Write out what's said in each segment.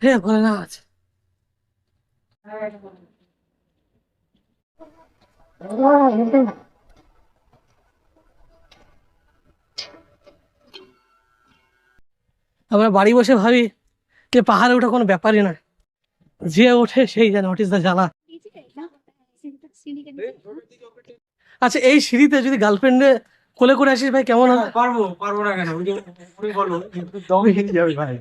হ্যাঁ ভোলেনাথ। আমরা বাড়ি বসে ভাবি যে পাহাড়ে ওঠা কোনো ব্যাপারই না, যে ওঠে সেই জানে হোয়াট ইজ দ্য জ্বালা। আচ্ছা এই সিঁড়িতে যদি গার্লফ্রেন্ডে কোলে করে আসিস ভাই কেমন হবে? পারবো পারবো না কেন? তুমি বলো, কিন্তু দম হিটে যাবে ভাই।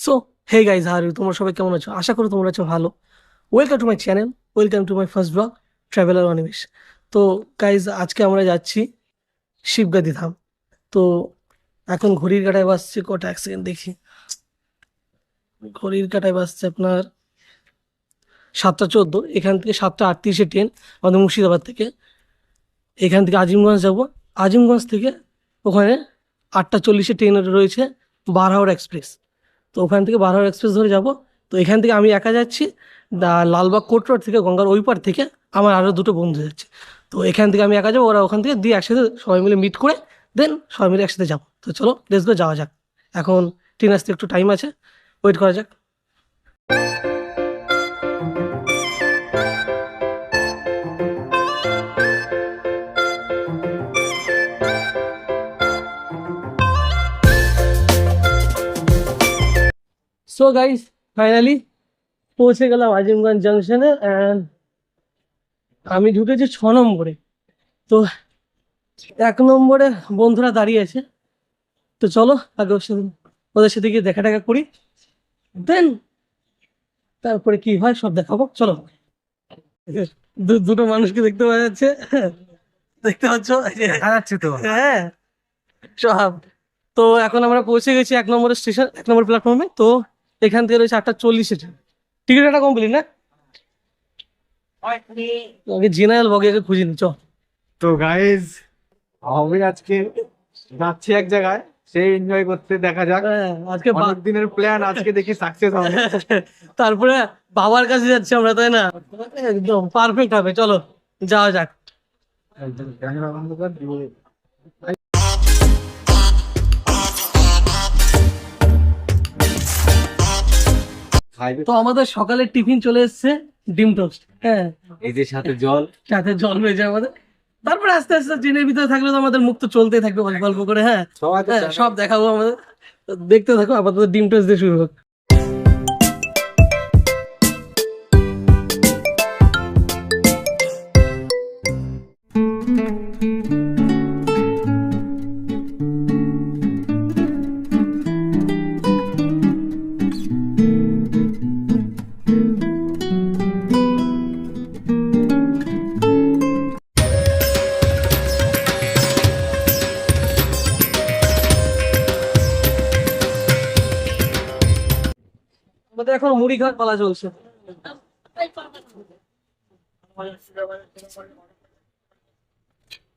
So hey guys, how are you? তোমরা সবাই কেমন আছো? আশা করি তোমরা আছো ভালো। Welcome to my channel, welcome to my first blog, traveller Animesh. তো গাইজ আজকে আমরা যাচ্ছি শিবগাদি ধাম। তো এখন ঘড়ির কাঁটায় বাজছে কটা, এক সেকেন্ড দেখি। ঘড়ির কাঁটায় বাজছে আপনার 7টা 14। এখান থেকে 7টা 38-এ ট্রেন আমাদের মুর্শিদাবাদ থেকে। এখান থেকে আজিমগঞ্জ যাব। আজিমগঞ্জ থেকে ওখানে 8টা 40-এ ট্রেন রয়েছে বারহাওড়া এক্সপ্রেস। তো ওখান থেকে বারহাওড়া এক্সপ্রেস ধরে যাব। তো এখান থেকে আমি একা যাচ্ছি, লালবাগ কোর্ট রোড থেকে, গঙ্গার ওই পার থেকে আমার আরও দুটো বন্ধু যাচ্ছে। তো এখান থেকে আমি একা যাবো, ওরা ওখান থেকে দিয়ে একসাথে সবাই মিলে মিট করে দেন সবাই মিলে একসাথে যাবো। তো চলো লেটস গো, যাওয়া যাক। এখন ট্রেন আসতে একটু টাইম আছে, ওয়েট করা যাক। সো গাইস, ফাইনালি পৌঁছে গেলাম আজিমগঞ্জ জাংশনে। অ্যান্ড আমি ঢুকেছি 6 নম্বরে। তো 1 নম্বরে বন্ধুরা দাঁড়িয়ে আছে। তো চলো আগে ওদের সাথে গিয়ে দেখা টাকা করি, দেন তারপরে কি হয় সব দেখাবো। চলো। দুটো মানুষকে দেখতে পাওয়া যাচ্ছে, দেখতে পাচ্ছ? দেখা যাচ্ছে তো। হ্যাঁ সব। তো এখন আমরা পৌঁছে গেছি 1 নম্বরের স্টেশন, 1 নম্বর প্ল্যাটফর্মে। তো এখান থেকে রয়েছে 8টা 40-এ টিকিট একটা কমপ্লিট না? আগে জেনারেল বগি আগে খুঁজে নি চ। তো গাইজ, আমি আজকে যাচ্ছি এক জায়গায়, সেই এনজয় করতে, দেখা যাক। হ্যাঁ, আজকে অনেক দিনের প্ল্যান, আজকে দেখি সাকসেস হবে। তারপরে বাবার কাছে যাচ্ছি আমরা, তাই না? একদম পারফেক্ট হবে, চলো যাওয়া যাক। তো আমাদের সকালের টিফিন চলে এসেছে, ডিম টোস্ট। হ্যাঁ, এই যে সাথে জল। সাথে জল রয়েছে আমাদের। তারপরে আস্তে আস্তে ট্রেনের ভিতরে থাকলে তো আমাদের মুখ তো চলতেই থাকবে অল্প অল্প করে। হ্যাঁ সবাই তো হ্যাঁ, জানে। সব দেখাবো আমাদের। তো দেখতে থাকো, আপাতত ডিম টোস্ট দিয়ে শুরু হোক। আমাদের এখন মুড়ি খাওয়ার পালা চলছে।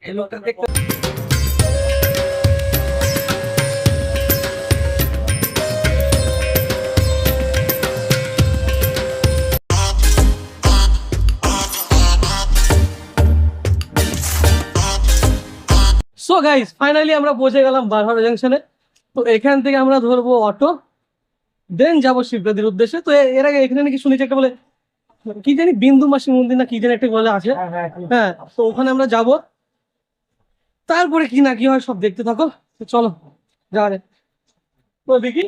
এই লোকটা দেখতে সো গাইস, ফাইনালি আমরা পৌঁছে গেলাম বারহাওড়া জাংশনে। তো এখান থেকে আমরা ধরবো অটো, দেন যাবো শিবগাদির উদ্দেশ্যে। তো এর আগে এখানে নাকি শুনেছি একটা বলে কি জানি বিন্দু মাসি মন্দির না কি জানি একটা বলে আছে। হ্যাঁ, তো ওখানে আমরা যাব। তারপরে কি না কি হয় সব দেখতে থাকো। তো চলো যাওয়া যাক। তো দেখি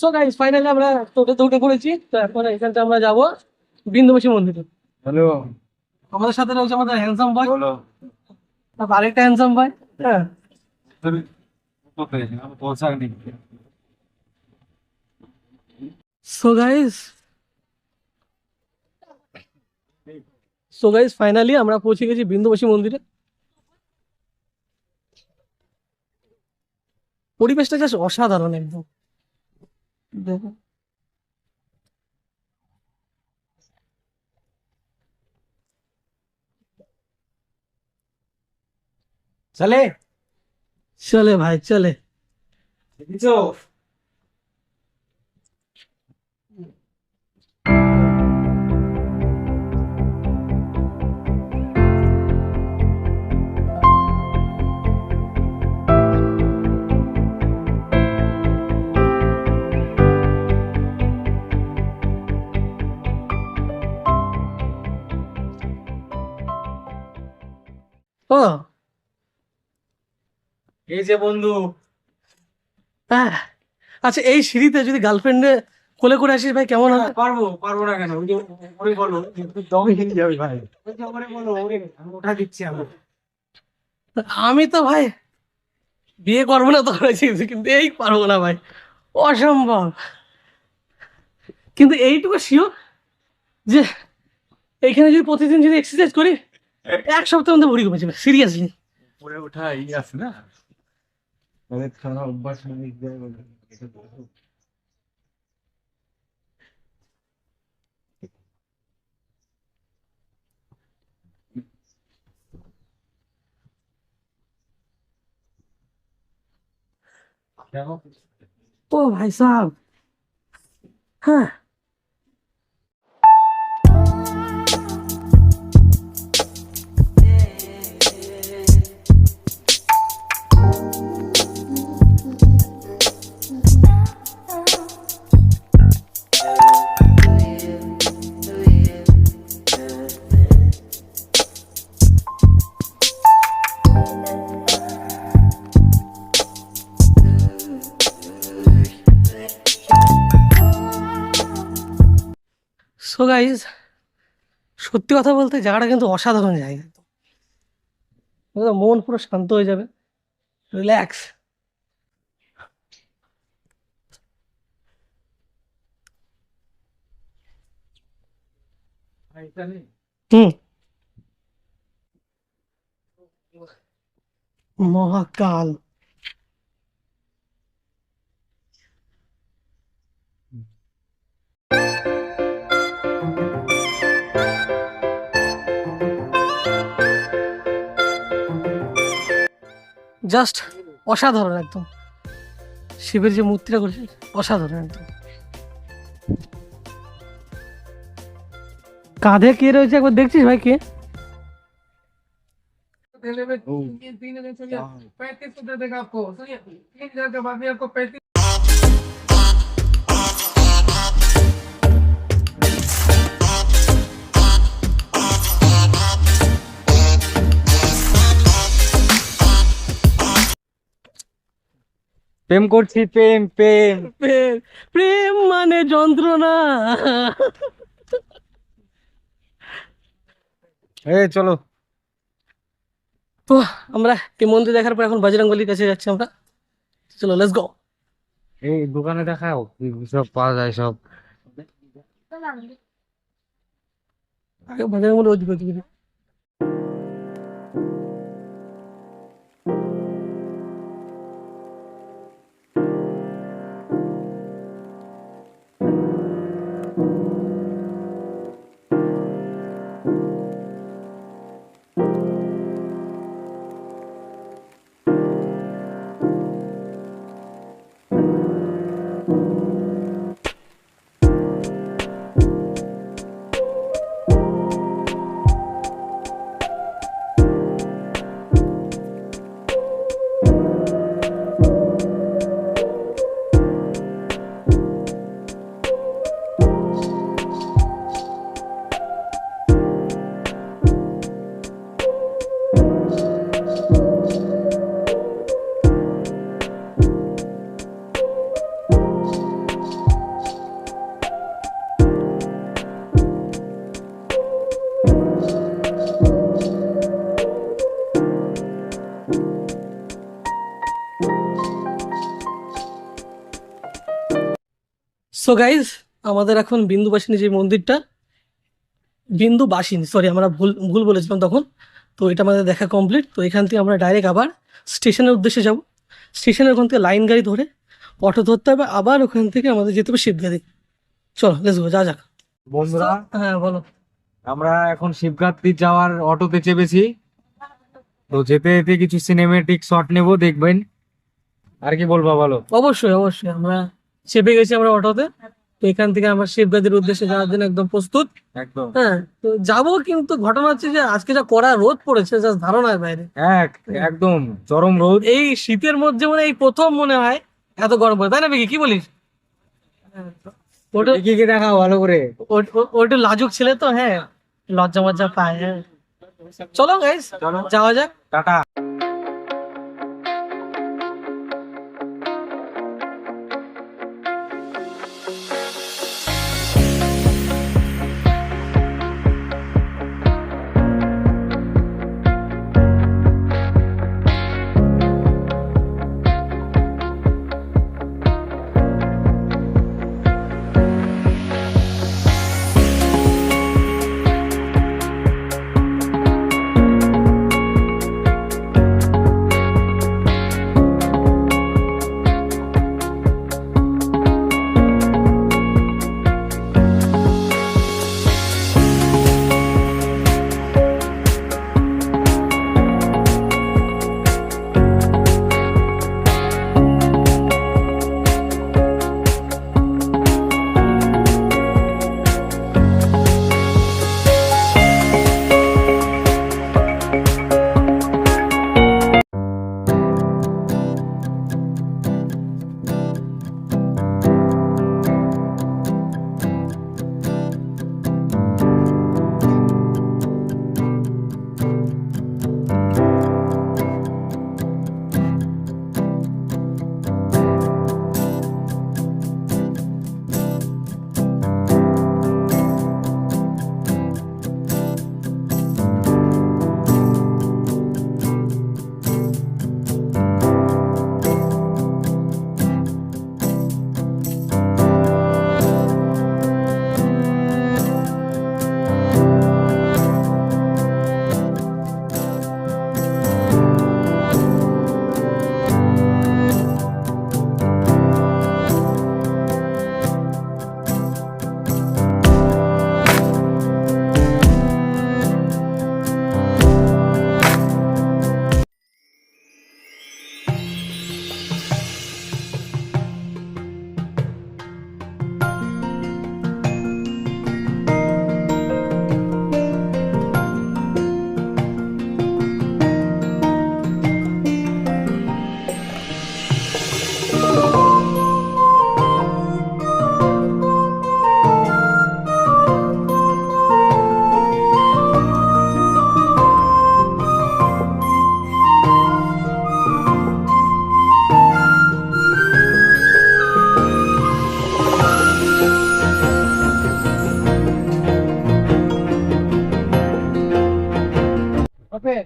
সো গাইস, ফাইনালি আমরা টোটোতে উঠে পড়েছি। তো এখন এখানটা আমরা যাব বিন্দুমাসি মন্দিরে। হ্যালো। আমাদের সাথে রয়েছে আমাদের হ্যান্ডসাম বয়, বলো। আরেকটা হ্যান্ডসাম বয়। হ্যাঁ, পৌঁছা নেই। সো গাইস ফাইনালি আমরা পৌঁছে গেছি বিন্দুবাসী মন্দিরে। পরিবেশটা জাস্ট অসাধারণ একদম। দেখো চলে চলে ভাই চলে। বুঝছো? ও এই যে বন্ধু, হ্যাঁ, আচ্ছা এই সিঁড়িতে যদি গার্লফ্রেন্ডে কোলে করে আসিস ভাই কেমন হবে? পারবো না কেন? ওই যে ওরে বলো, কিন্তু দম ভেঙে যাবে ভাই। ওই যে ওরে বলো, ওরে আমি ওঠা দিচ্ছি আমি। আমি তো ভাই বিয়ে করবো না তো করেছি, কিন্তু এই পারবো না ভাই, অসম্ভব। কিন্তু এইটুকু শিওর যে এইখানে যদি প্রতিদিন যদি এক্সারসাইজ করি 1 সপ্তাহের মধ্যে ভুড়ি কমে যাবে, সিরিয়াসলি। উপরে ওঠা ই আছে না, ওদের খাওয়া অভ্যাস হয়ে যায় বলে। কেন? ও ভাই সাহেব, হ্যাঁ সো গাইজ, সত্যি কথা বলতে জায়গাটা কিন্তু অসাধারণ জায়গা, একদম মন পুরো শান্ত হয়ে যাবে, রিল্যাক্স। এটা নেই। হুম, মহাকাল। জাস্ট অসাধারণ একদম, শিবের যে মূর্তিটা করেছে অসাধারণ একদম। কাঁধে কে রয়েছে একবার দেখছিস ভাই কে? প্রেম করছি, প্রেম প্রেম। প্রেম, প্রেম মানে যন্ত্রণা। এই চলো। তো আমরা এই মন্দির দেখার পর এখন বজরংবলির কাছে যাচ্ছি আমরা, চলো লেটস গো। এই দোকানে দেখাও কি সব পাওয়া যায় সব। আগে বজরংবলী ওদিকে ওদিকে। সো গাইজ, আমাদের এখন বিন্দুবাসিনী যে মন্দিরটা, বিন্দুবাসিনী, সরি আমরা ভুল ভুল বলেছিলাম তখন। তো এটা আমাদের দেখা কমপ্লিট। তো এখান থেকে আমরা ডাইরেক্ট আবার স্টেশনের উদ্দেশ্যে যাব। স্টেশনের ওখান থেকে লাইন গাড়ি ধরে অটো ধরতে হবে, আবার ওখান থেকে আমাদের যেতে হবে শিবগাড়ি। চলো লেটস গো, যা যাক। বন্ধুরা, হ্যাঁ বলো। আমরা এখন শিবগাত্রি যাওয়ার অটোতে চেপেছি। তো যেতে যেতে কিছু সিনেমেটিক শট নেব, দেখবেন। আর কি বলবো বলো? অবশ্যই অবশ্যই, আমরা চেপে গেছি আমরা অটোতে। তো এখান থেকে আমরা শিবগাদির উদ্দেশ্যে যাওয়ার জন্য একদম প্রস্তুত। একদম। হ্যাঁ, তো যাবো, কিন্তু ঘটনা হচ্ছে যে আজকে যা কড়া রোদ পড়েছে, যা ধারণার বাইরে। একদম চরম রোদ। এই শীতের মধ্যে মানে এই প্রথম মনে হয় এত গরম পড়ে, তাই না বিকি, কি বলিস? হ্যাঁ, ওটা কি কি দেখাও ভালো করে। ও একটু লাজুক ছেলে তো, হ্যাঁ, লজ্জা মজ্জা পায়। হ্যাঁ, চলো গাইস, চলো যাওয়া যাক। টাটা। ওকে,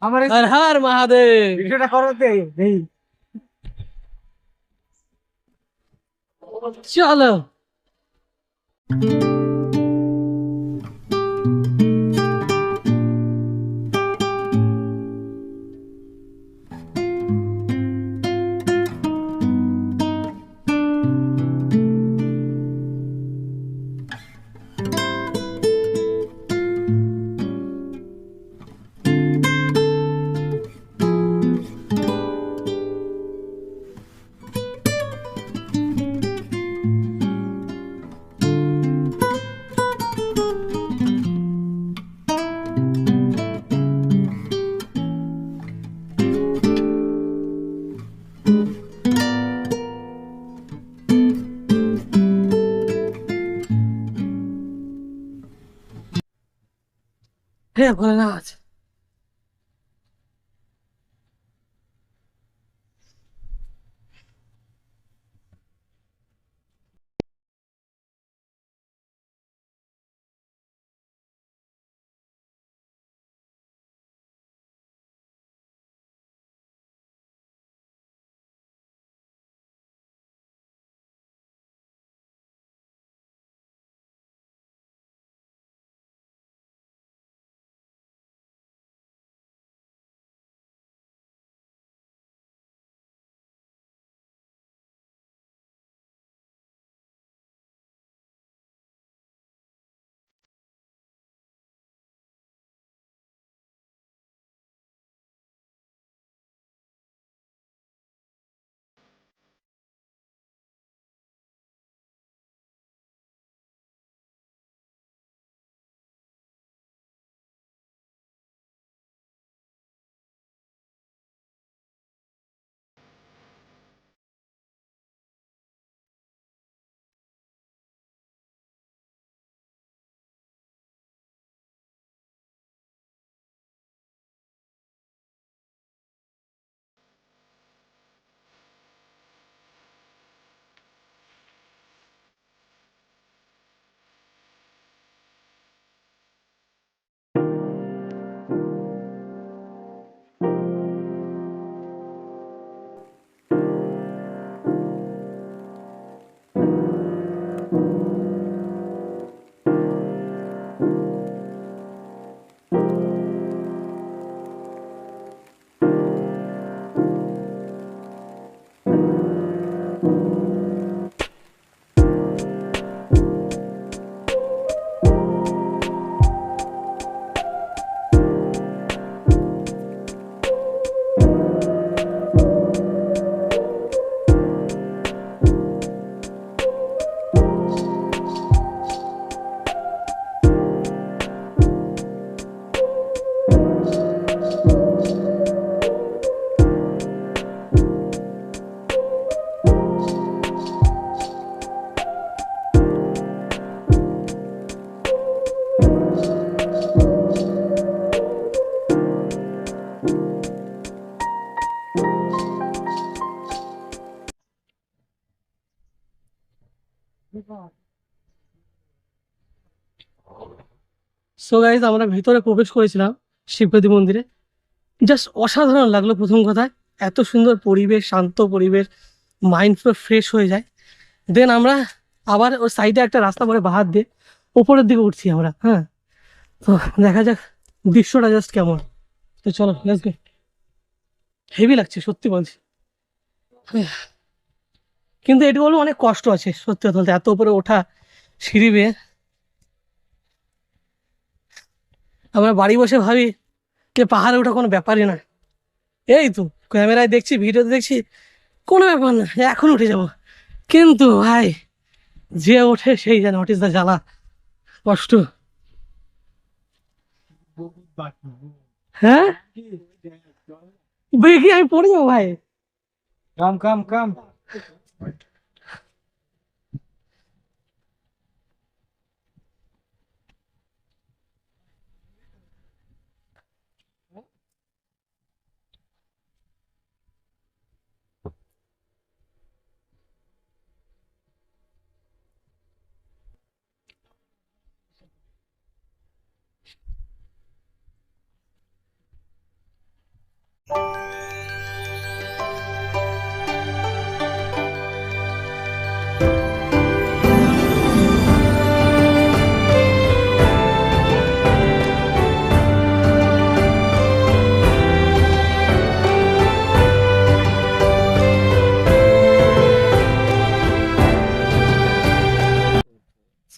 আমার হর হর মহাদেব। ভিডিওটা করো দেই। চলো। হ্যাঁ ভোলেনাথ। সো গাইজ আমরা ভিতরে প্রবেশ করেছিলাম শিবগাদি মন্দিরে। জাস্ট অসাধারণ লাগলো প্রথম কথায়, এত সুন্দর পরিবেশ, শান্ত পরিবেশ, মাইন্ড পুরো ফ্রেশ হয়ে যায়। দেন আমরা আবার ওর সাইডে একটা রাস্তা পরে বাহার দিয়ে ওপরের দিকে উঠছি আমরা। হ্যাঁ, তো দেখা যাক দৃশ্যটা জাস্ট কেমন। তো চলো লেটস গো। হেভি লাগছে সত্যি বলছি, কিন্তু এটি বলবো অনেক কষ্ট আছে সত্যি কথা বলতে, এত উপরে ওঠা সিঁড়ি বেয়ে। আমরা বাড়ি বসে ভাবি যে পাহাড়ে ওঠা কোনো ব্যাপারই না, এই তো ক্যামেরায় দেখছি, ভিডিওতে দেখছি কোনো ব্যাপার না, এখন উঠে যাব। কিন্তু ভাই যে ওঠে সেই জানে হোয়াট ইজ দ্য জ্বালা, কষ্ট। হ্যাঁ দেখি আমি পড়ে যাবো ভাই। কাম কাম কাম।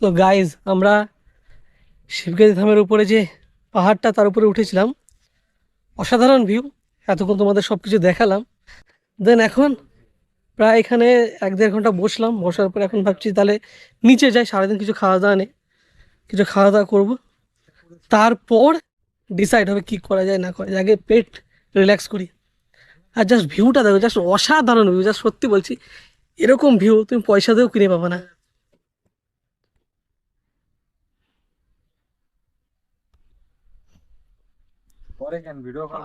তো গাইজ আমরা শিবগাদি ধামের উপরে যে পাহাড়টা তার উপরে উঠেছিলাম, অসাধারণ ভিউ। এতক্ষণ তোমাদের সব কিছু দেখালাম। দেন এখন প্রায় এখানে 1-1.5 ঘন্টা বসলাম, বসার পর এখন ভাবছি তাহলে নিচে যাই, সারাদিন কিছু খাওয়া দাওয়া নেই, কিছু খাওয়া দাওয়া করবো, তারপর ডিসাইড হবে কি করা যায় না করা যায়। আগে পেট রিল্যাক্স করি। আর জাস্ট ভিউটা দেখো, জাস্ট অসাধারণ ভিউ, জাস্ট সত্যি বলছি এরকম ভিউ তুমি পয়সা দিয়েও কিনে পাবে না। পরে কেন ভিডিও কল?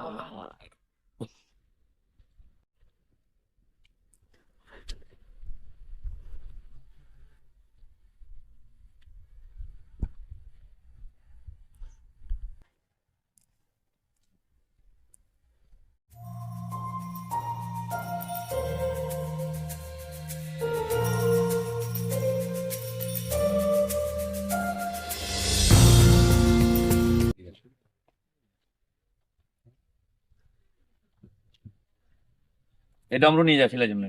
এটা আমরা নিয়ে যা ছেলের জন্য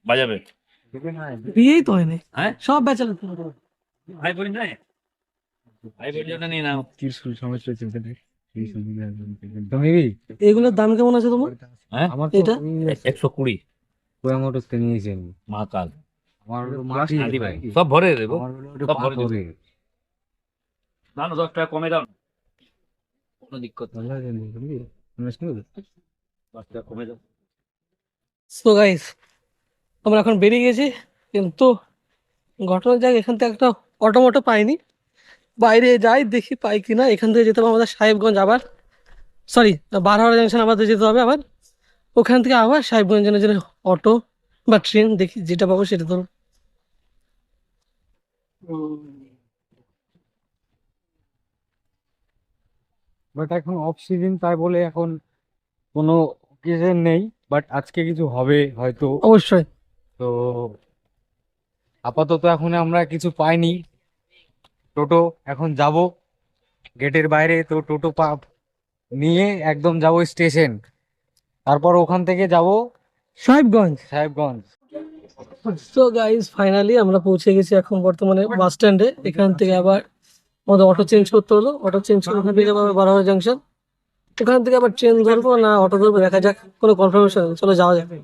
বাজাবে। বিয়েই তো হয়নি, হ্যাঁ সব ব্যাচেলার। ভাই বলি নাই, ভাই বলি জন্য নিয়ে নাও। ত্রিশুল সমস্যা চলতে নেই। তুমি এগুলোর দাম কেমন আছে তোমার? হ্যাঁ আমার এটা? 120 কোয়ামোটোতে নিয়েছেন। মহাকাল আমার হলো মাটি আদি ভাই সব ভরে দেবো। আমার হলো ওটা সব ভরে দেবো। পাথরে। না না 10 টাকা কমে দাও না। কোনো দিক্কত নেই, ভালো আছে নি, বুঝলি? শুনিস নি? 10 টাকা কমে দাও। সো গাইস আমরা এখন বেরিয়ে গেছি, কিন্তু ঘটনার জায়গায় এখান থেকে একটা অটো পাইনি। বাইরে যাই দেখি পাই কিনা। এখান থেকে যেতে হবে আমাদের সাহেবগঞ্জ, আবার সরি বারহাওয়া জাংশন আমাদের যেতে হবে আবার। ওখান থেকে আবার সাহেবগঞ্জের জন্য অটো বা ট্রেন, দেখি যেটা পাবো সেটা ধরো। বাট এখন অফ সিজন, তাই বলে এখন কোনো অকেশন নেই, বাট আজকে কিছু হবে হয়তো। অবশ্যই। তো আপাতত এখন আমরা কিছু পাইনি। টোটো এখন যাব গেটের বাইরে, তো টোটো নিয়ে একদম যাব স্টেশন, তারপর ওখান থেকে যাব সাহেবগঞ্জ। সাহেবগঞ্জ। তো গাইজ ফাইনালি আমরা পৌঁছে গেছি এখন বর্তমানে বাস স্ট্যান্ডে। এখান থেকে আবার আমাদের অটো চেঞ্জ করতে হলো, অটো চেঞ্জ করে ওখান থেকে যাবো আবার বারোয়ারি জাংশন। ওখান থেকে আবার ট্রেন ধরবো না অটো ধরবো দেখা যাক, কোনো কনফার্মেশন নেই, চলো যাওয়া যাবে।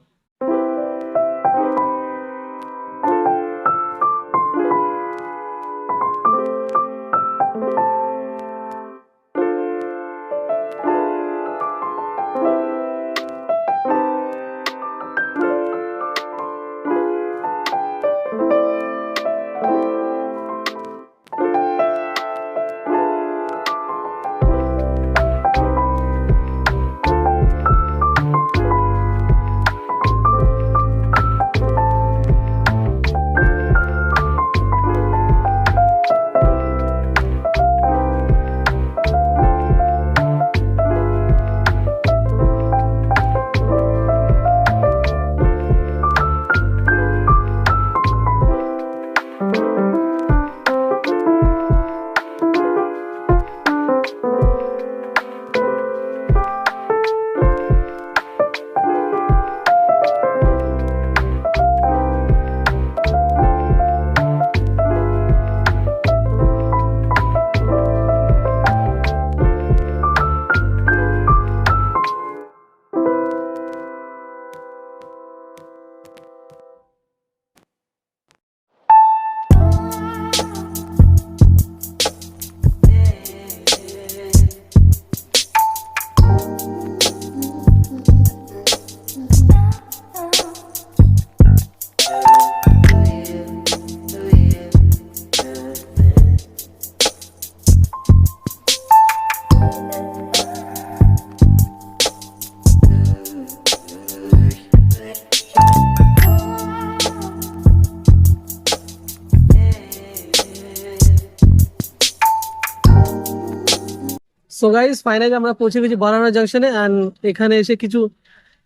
সো গাইস ফাইনালি আমরা পৌঁছে গেছি বারানা জাংশনে, অ্যান্ড এখানে এসে কিছু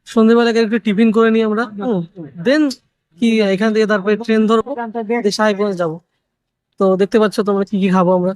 সন্ধ্যেবেলা একটু টিফিন করে নিই আমরা, দেন কি এখান থেকে তারপরে ট্রেন ধরবো, দিয়ে সাহেবগঞ্জ যাবো। তো দেখতে পাচ্ছ তোমরা কি কি খাবো আমরা।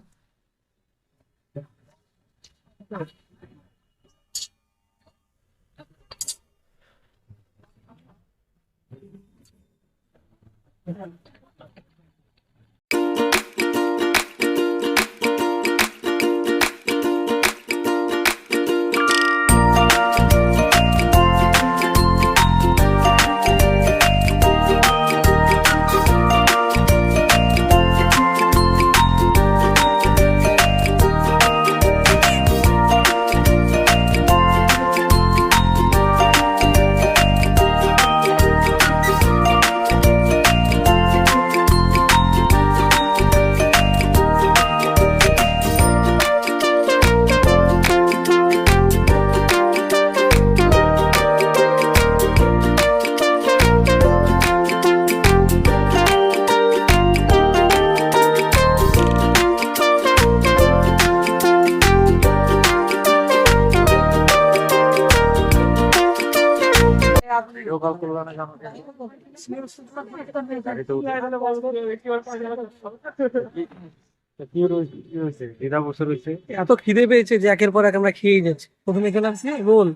এত খিদে পেয়েছে যে একের পর এক আমরা খেয়েই যাচ্ছি। প্রথমে এখানে আসছি রোল,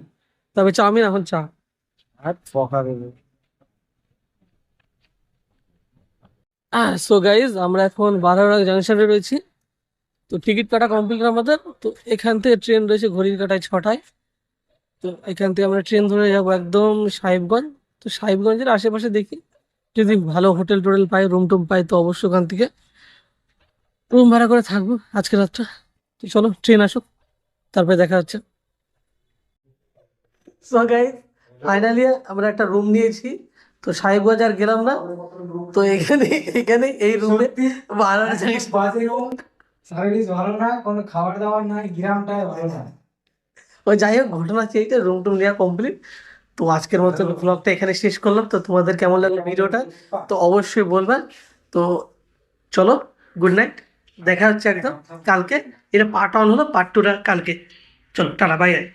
তবে চাউমিন, এখন চা। সো গাইজ আমরা এখন বারোয়ারি জাংশনে রয়েছি। তো টিকিট কাটা কমপ্লিট আমাদের। তো এখান থেকে ট্রেন রয়েছে ঘড়ির কাটায় 6টায়। তো এখান থেকে আমরা ট্রেন ধরে যাবো একদম সাহেবগঞ্জ। তো সাহেবগঞ্জের আশেপাশে দেখি যদি ভালো হোটেল টোটেল পাই, রুম টুম পাই, তো অবশ্যই ওখান থেকে রুম ভাড়া করে থাকবো আজকে রাতটা। তো চলো ট্রেন আসুক, তারপরে দেখা হচ্ছে। সো গাইস ফাইনালি আমরা একটা রুম নিয়েছি। তো সাহেবগঞ্জ আর গেলাম না, তো এখানে এখানে এই রুমে সার্ভিস ভালো না, কোনো খাবার দাবার নাই, গ্রামটাই ভালো না। ওই যাই হোক, ঘটনা হচ্ছে এইটা, রুম টুম নেওয়া কমপ্লিট। তো আজকের মতো ব্লগটা এখানে শেষ করলাম। তো তোমাদের কেমন লাগলো ভিডিওটা তো অবশ্যই বলবা। তো চলো, গুড নাইট, দেখা হচ্ছে একদম কালকে। এটা পার্ট 1 হলো, পার্ট 2টা কালকে। চলো টাটা, বাই বাই।